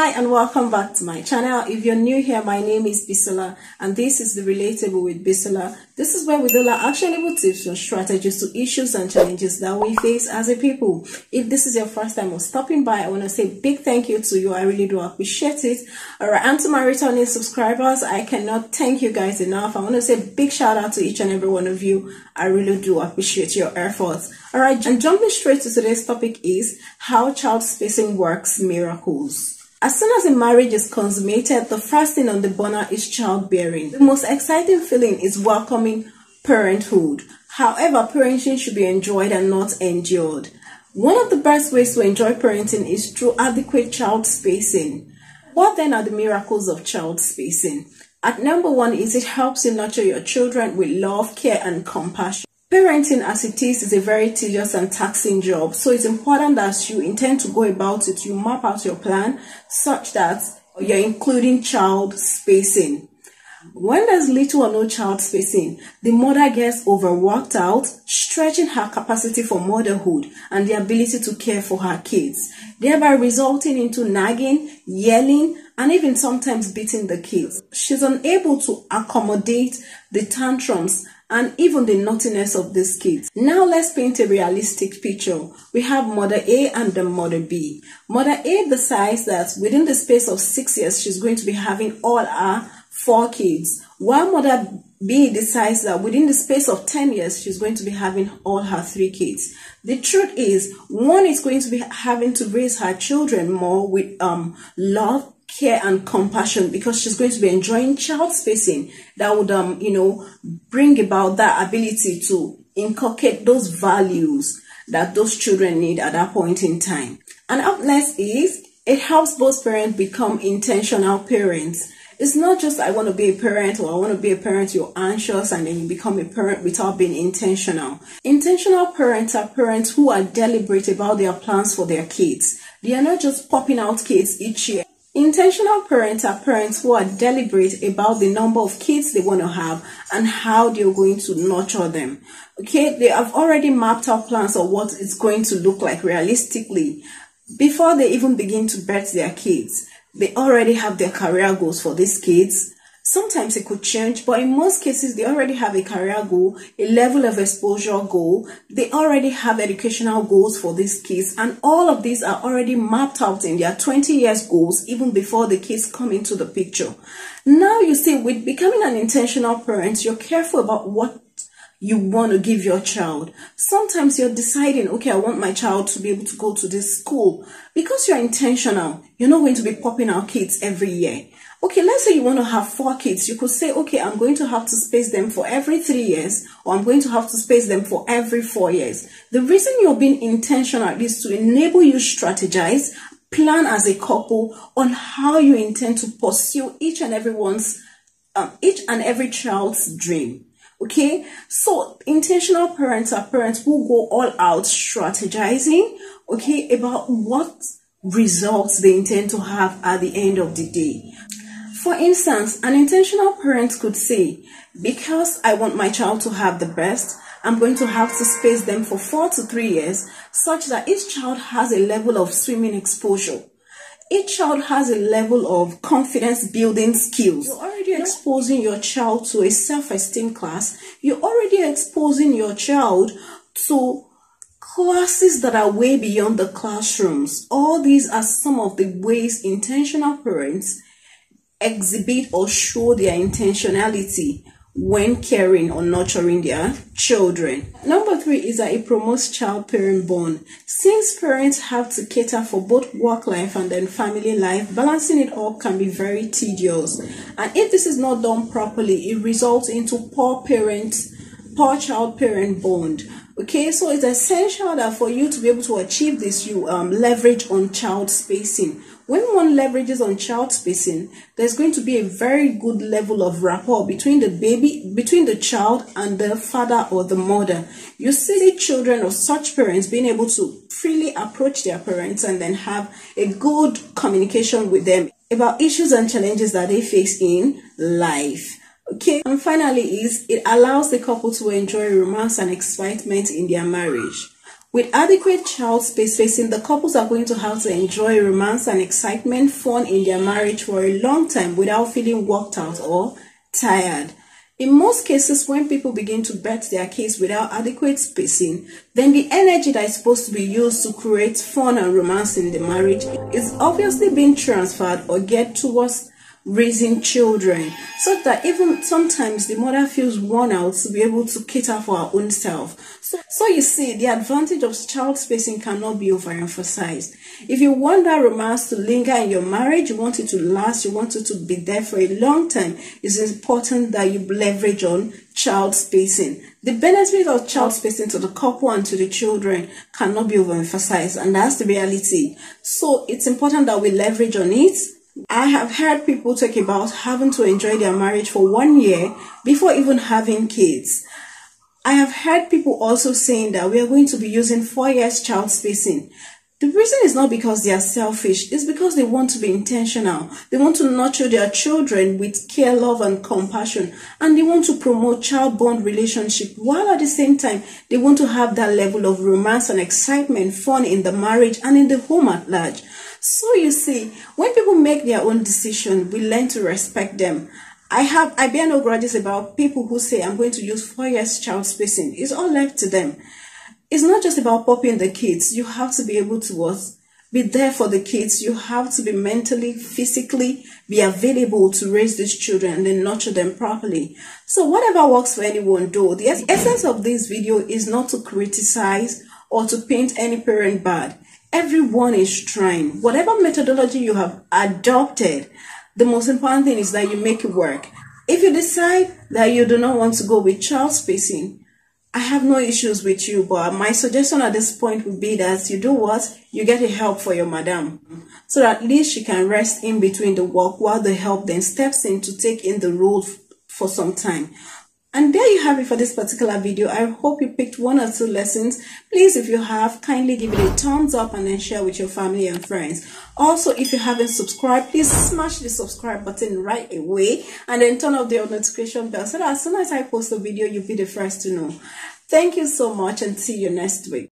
Hi and welcome back to my channel. If you're new here, my name is Bisola and this is the Relatable with Bisola. This is where we deal out actionable tips and strategies to issues and challenges that we face as a people. If this is your first time of stopping by, I want to say big thank you to you. I really do appreciate it. Alright, and to my returning subscribers, I cannot thank you guys enough. I want to say big shout out to each and every one of you. I really do appreciate your efforts. Alright, and jumping straight to today's topic is how child spacing works miracles. As soon as a marriage is consummated, the first thing on the burner is childbearing. The most exciting feeling is welcoming parenthood. However, parenting should be enjoyed and not endured. One of the best ways to enjoy parenting is through adequate child spacing. What then are the miracles of child spacing? At number one is it helps you nurture your children with love, care, and compassion. Parenting as it is a very tedious and taxing job, so it's important that as you intend to go about it, you map out your plan such that you're including child spacing. When there's little or no child spacing, the mother gets overworked out, stretching her capacity for motherhood and the ability to care for her kids, thereby resulting into nagging, yelling, and even sometimes beating the kids. She's unable to accommodate the tantrums and even the naughtiness of these kids. Now let's paint a realistic picture. We have Mother A and the Mother B. Mother A decides that within the space of 6 years, she's going to be having all her 4 kids, while Mother B decides that within the space of 10 years, she's going to be having all her 3 kids. The truth is, one is going to be having to raise her children more with love, care, and compassion, because she's going to be enjoying child spacing that would bring about that ability to inculcate those values that those children need at that point in time. And up next is it helps both parents become intentional parents. It's not just I want to be a parent, or I want to be a parent, you're anxious and then you become a parent without being intentional. Intentional parents are parents who are deliberate about their plans for their kids. They are not just popping out kids each year. Intentional parents are parents who are deliberate about the number of kids they want to have and how they're going to nurture them. Okay, they have already mapped out plans of what it's going to look like realistically before they even begin to birth their kids. They already have their career goals for these kids. Sometimes it could change, but in most cases, they already have a career goal, a level of exposure goal. They already have educational goals for these kids, and all of these are already mapped out in their 20 years goals, even before the kids come into the picture. Now, you see, with becoming an intentional parent, you're careful about what you want to give your child. Sometimes you're deciding, okay, I want my child to be able to go to this school. Because you're intentional, you're not going to be popping out kids every year. Okay, let's say you want to have 4 kids. You could say, okay, I'm going to have to space them for every 3 years, or I'm going to have to space them for every 4 years. The reason you're being intentional is to enable you strategize, plan as a couple on how you intend to pursue each and every child's dream. Okay, so intentional parents are parents who go all out strategizing, okay, about what results they intend to have at the end of the day. For instance, an intentional parent could say, because I want my child to have the best, I'm going to have to space them for 4 to 3 years, such that each child has a level of swimming exposure. Each child has a level of confidence building skills. You're already exposing your child to a self-esteem class. You're already exposing your child to classes that are way beyond the classrooms. All these are some of the ways intentional parents exhibit or show their intentionality when caring or nurturing their children. Number 3 is that it promotes child-parent bond. Since parents have to cater for both work life and then family life, balancing it all can be very tedious. And if this is not done properly, it results into poor child-parent bond. Okay, so it's essential that for you to be able to achieve this, you leverage on child spacing. When one leverages on child spacing, there's going to be a very good level of rapport between the child and the father or the mother. You see the children of such parents being able to freely approach their parents and then have a good communication with them about issues and challenges that they face in life. Okay, and finally is it allows the couple to enjoy romance and excitement in their marriage. With adequate child spacing, the couples are going to have to enjoy romance and excitement, fun in their marriage for a long time without feeling worked out or tired. In most cases, when people begin to birth their kids without adequate spacing, then the energy that is supposed to be used to create fun and romance in the marriage is obviously being transferred or geared towards raising children, so that even sometimes the mother feels worn out to be able to cater for her own self. So you see, the advantage of child spacing cannot be overemphasized. If you want that romance to linger in your marriage, you want it to last, you want it to be there for a long time, it's important that you leverage on child spacing. The benefit of child spacing to the couple and to the children cannot be overemphasized, and that's the reality. So it's important that we leverage on it. I have heard people talk about having to enjoy their marriage for 1 year before even having kids. I have heard people also saying that we are going to be using 4 years child spacing. The reason is not because they are selfish, it's because they want to be intentional. They want to nurture their children with care, love, and compassion, and they want to promote child-bond relationship, while at the same time, they want to have that level of romance and excitement, fun in the marriage and in the home at large. So you see, when people make their own decision, we learn to respect them. I bear no grudges about people who say, I'm going to use 4 years child spacing. It's all left to them. It's not just about popping the kids. You have to be able to be there for the kids. You have to be mentally, physically, be available to raise these children and then nurture them properly. So whatever works for anyone, though, the essence of this video is not to criticize or to paint any parent bad. Everyone is trying. Whatever methodology you have adopted, the most important thing is that you make it work. If you decide that you do not want to go with child spacing, I have no issues with you, but my suggestion at this point would be that you do what? You get a help for your madam, so that at least she can rest in between the work while the help then steps in to take in the role for some time. And there you have it for this particular video. I hope you picked 1 or 2 lessons. Please, if you have, kindly give it a thumbs up and then share with your family and friends. Also, if you haven't subscribed, please smash the subscribe button right away and then turn off the notification bell so that as soon as I post a video, you'll be the first to know. Thank you so much and see you next week.